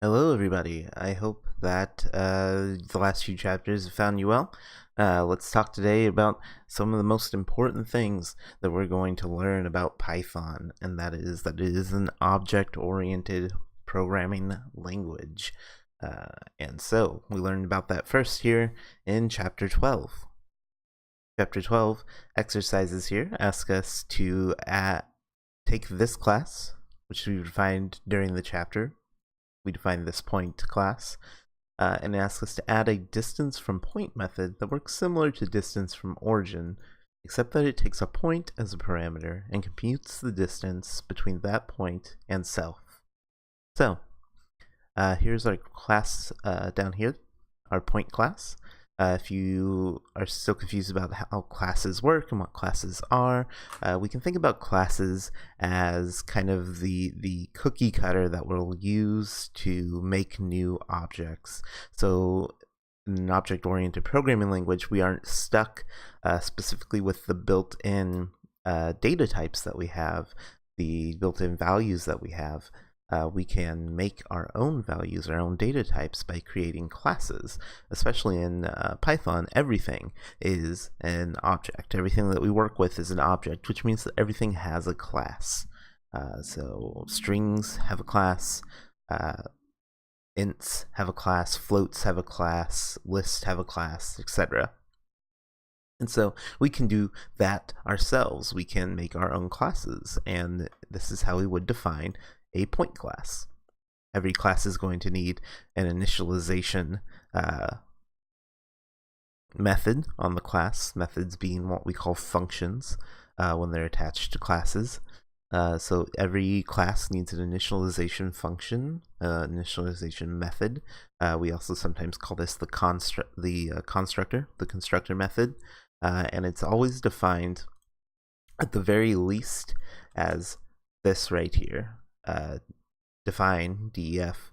Hello, everybody. I hope that the last few chapters have found you well. Let's talk today about some of the most important things that we're going to learn about Python, and that it is an object-oriented programming language. And so we learned about that first here in Chapter 12. Chapter 12 exercises here ask us to take this class, which we defined during the chapter. We define this point class, and ask us to add a distance from point method that works similar to distance from origin, except that it takes a point as a parameter and computes the distance between that point and self. So here's our class down here, our point class. If you are still confused about how classes work and what classes are, we can think about classes as kind of the cookie cutter that we'll use to make new objects. So in an object-oriented programming language, we aren't stuck specifically with the built-in data types that we have, the built-in values that we have. We can make our own values, our own data types by creating classes. Especially in Python, everything is an object. Everything that we work with is an object, which means that everything has a class. So strings have a class, ints have a class, floats have a class, lists have a class, etc. And so we can do that ourselves. We can make our own classes, and this is how we would define a point class. Every class is going to need an initialization method on the class, methods being what we call functions when they're attached to classes. So every class needs an initialization function, initialization method. We also sometimes call this the constructor method, and it's always defined at the very least as this right here. Define def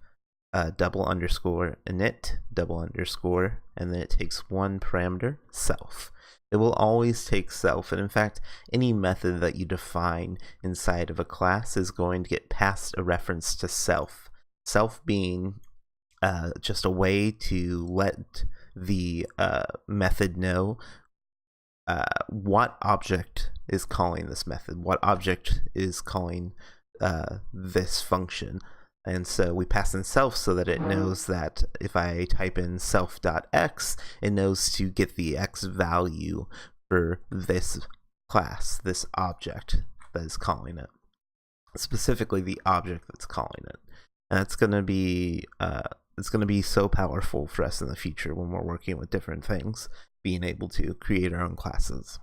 double underscore init double underscore, and then it takes one parameter, self. It will always take self, and in fact any method that you define inside of a class is going to get passed a reference to self. Self being just a way to let the method know what object is calling this method, what object is calling this function. And so we pass in self so that it knows that if I type in self.x, it knows to get the x value for this class, this object that is calling it, specifically the object that's calling it. And it's going to be so powerful for us in the future when we're working with different things, being able to create our own classes.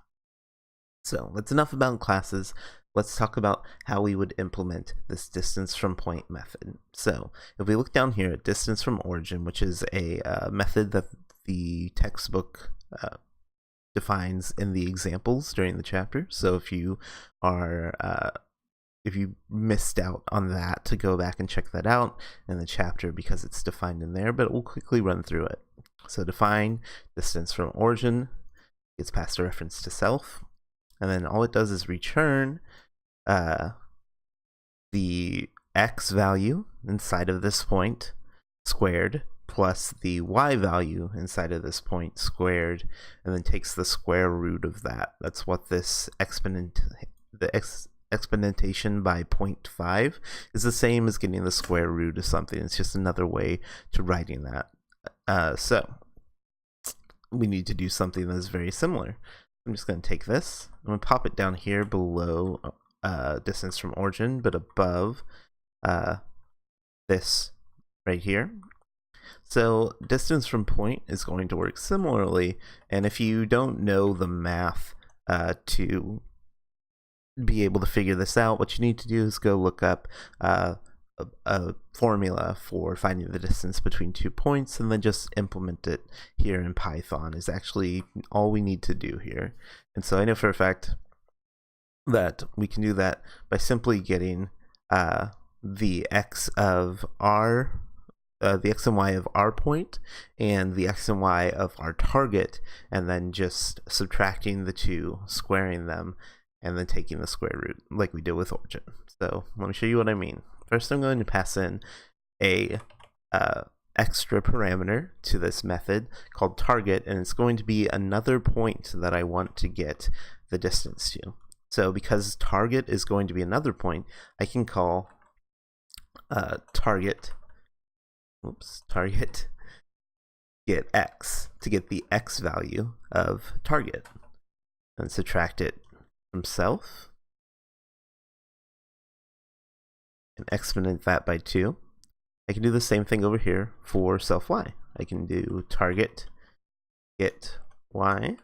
So that's enough about classes. Let's talk about how we would implement this distance from point method. So if we look down here at distance from origin, which is a method that the textbook defines in the examples during the chapter. So if you missed out on that, to go back and check that out in the chapter because it's defined in there, but we'll quickly run through it. So define distance from origin, gets passed a reference to self, and then all it does is return the x value inside of this point squared plus the y value inside of this point squared, and then takes the square root of that. That's what this exponentation by 0.5 is the same as getting the square root of something. It's just another way to writing that. So we need to do something that is very similar. I'm just going to take this, I'm going to pop it down here below distance from origin, but above this right here. So distance from point is going to work similarly, and if you don't know the math to be able to figure this out, what you need to do is go look up a formula for finding the distance between 2 points, and then just implement it here in Python is actually all we need to do here. And so I know for a fact that we can do that by simply getting the x of our the x and y of our point and the x and y of our target, and then just subtracting the two, squaring them, and then taking the square root like we did with origin. So let me show you what I mean. First, I'm going to pass in a extra parameter to this method called target, and it's going to be another point that I want to get the distance to. So because target is going to be another point, I can call target get x to get the x value of target, and subtract it from self and exponent that by 2. I can do the same thing over here for self y. I can do target get y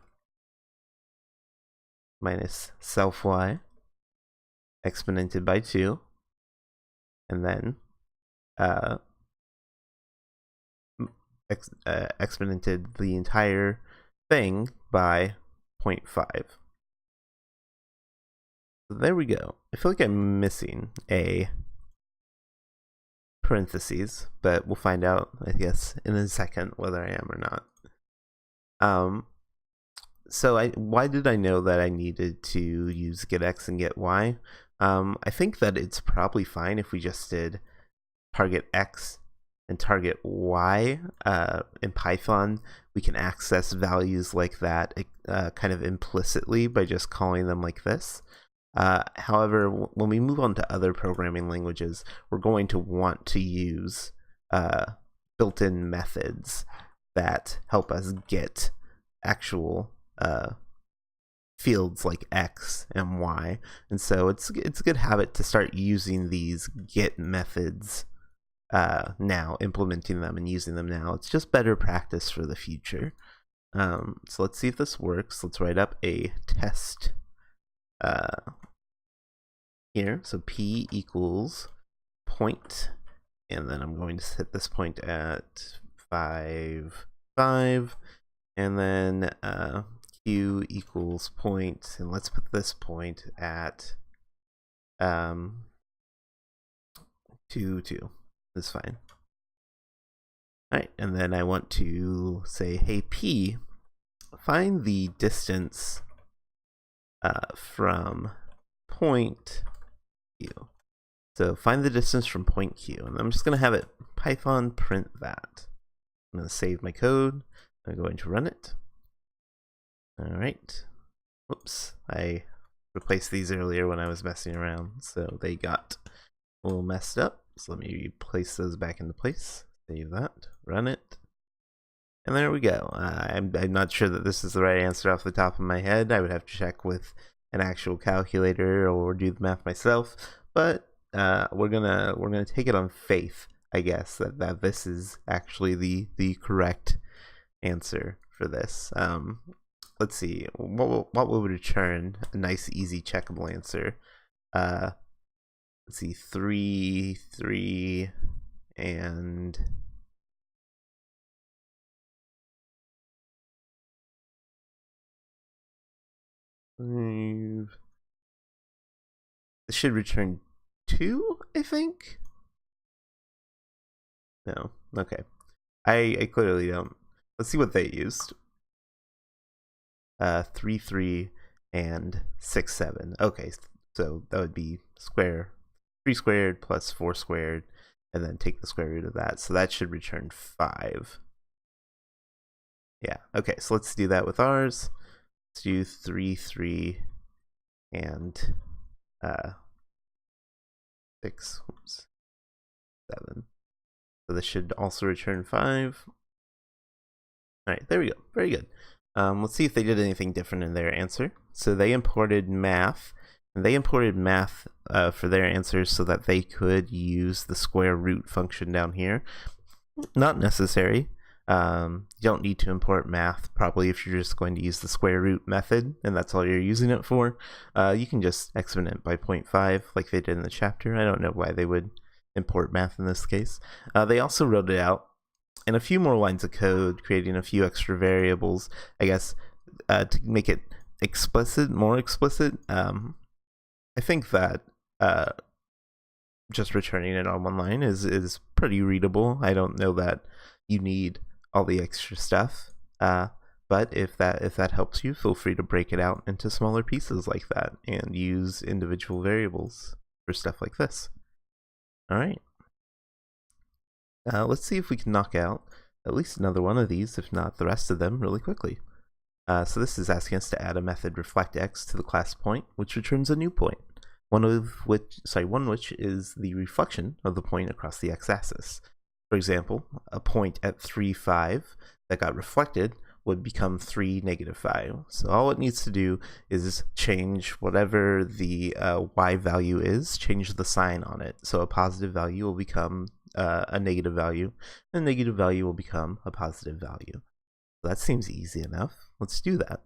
minus self y exponented by 2, and then exponented the entire thing by 0.5. So there we go. I feel like I'm missing a parentheses, but we'll find out, I guess, in a second whether I am or not. So why did I know that I needed to use get x and get y? I think that it's probably fine if we just did target x and target y. In Python, we can access values like that kind of implicitly by just calling them like this. However, when we move on to other programming languages, we're going to want to use built-in methods that help us get actual fields like x and y, and so it's a good habit to start using these get methods now, implementing them and using them now. It's just better practice for the future. So let's see if this works. Let's write up a test here. So p equals point, and then I'm going to set this point at 5, 5, and then q equals point, and let's put this point at 2, 2. That's fine. Alright, and then I want to say, hey p, find the distance from point q. So find the distance from point q, and I'm just going to have it Python print that. I'm going to save my code. I'm going to run it. Alright. Whoops, I replaced these earlier when I was messing around, so they got a little messed up. So let me place those back into place. Save that, run it, and there we go. I'm not sure that this is the right answer off the top of my head. I would have to check with an actual calculator or do the math myself, but we're gonna take it on faith, I guess, that this is actually the correct answer for this. Let's see, what would return a nice easy checkable answer? Let's see, 3, 3, and this should return 2, I think? No, okay. I clearly don't. Let's see what they used. 3, 3, and 6, 7. Okay, so that would be 3 squared plus 4 squared, and then take the square root of that. So that should return 5. Yeah, okay, so let's do that with ours. Let's do 3, 3, and 6, 7. So this should also return 5. Alright, there we go. Very good. Let's see if they did anything different in their answer. So they imported math, and they imported math for their answers so that they could use the square root function down here. Not necessary. You don't need to import math probably if you're just going to use the square root method and that's all you're using it for. You can just exponent by 0.5 like they did in the chapter. I don't know why they would import math in this case. They also wrote it out in a few more lines of code, creating a few extra variables, I guess, to make it more explicit. I think that just returning it on one line is pretty readable. I don't know that you need all the extra stuff, but if that helps you, feel free to break it out into smaller pieces like that and use individual variables for stuff like this. All right. Let's see if we can knock out at least another one of these, if not the rest of them, really quickly. So this is asking us to add a method reflectX to the class point, which returns a new point. One which is the reflection of the point across the x-axis. For example, a point at 3, 5 that got reflected would become 3, -5. So all it needs to do is change whatever the y value is, change the sign on it. So a positive value will become a negative value, and a negative value will become a positive value. So that seems easy enough. Let's do that.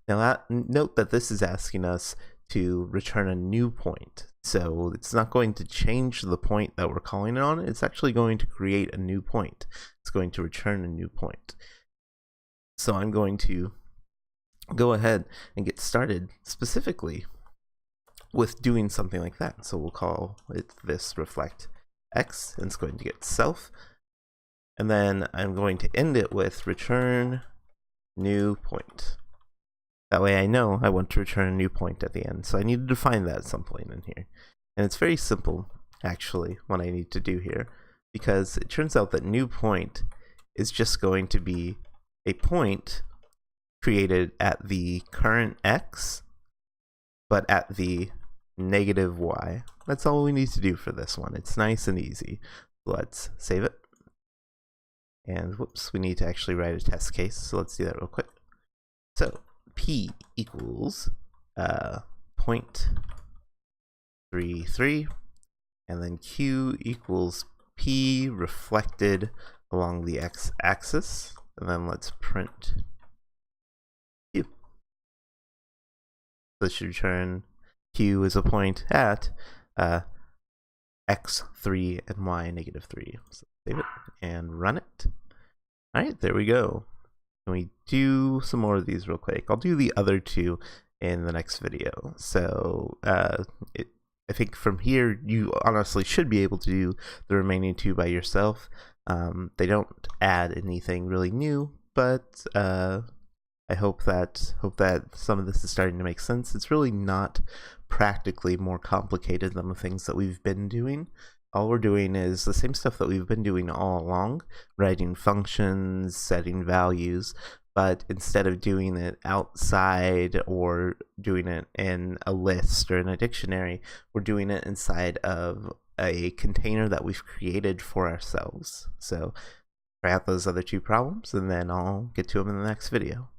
Now note that this is asking us to return a new point. So it's not going to change the point that we're calling it on, it's actually going to create a new point. It's going to return a new point. So I'm going to go ahead and get started specifically with doing something like that. So we'll call it this reflect x, and it's going to get self. And then I'm going to end it with return new point. That way I know I want to return a new point at the end. So I need to define that at some point in here. And it's very simple, actually, what I need to do here, because it turns out that new point is just going to be a point created at the current x, but at the negative y. That's all we need to do for this one. It's nice and easy. Let's save it. And whoops, we need to actually write a test case, so let's do that real quick. So p equals 0.33, and then q equals p reflected along the x-axis, and then let's print q. So this should return q is a point at x3 and y -3. So save it and run it. Alright, there we go. Can we do some more of these real quick? I'll do the other two in the next video. So I think from here you honestly should be able to do the remaining two by yourself. They don't add anything really new, but I hope that some of this is starting to make sense. It's really not practically more complicated than the things that we've been doing. All we're doing is the same stuff that we've been doing all along, writing functions, setting values, but instead of doing it outside or doing it in a list or in a dictionary, we're doing it inside of a container that we've created for ourselves. So try out those other two problems, and then I'll get to them in the next video.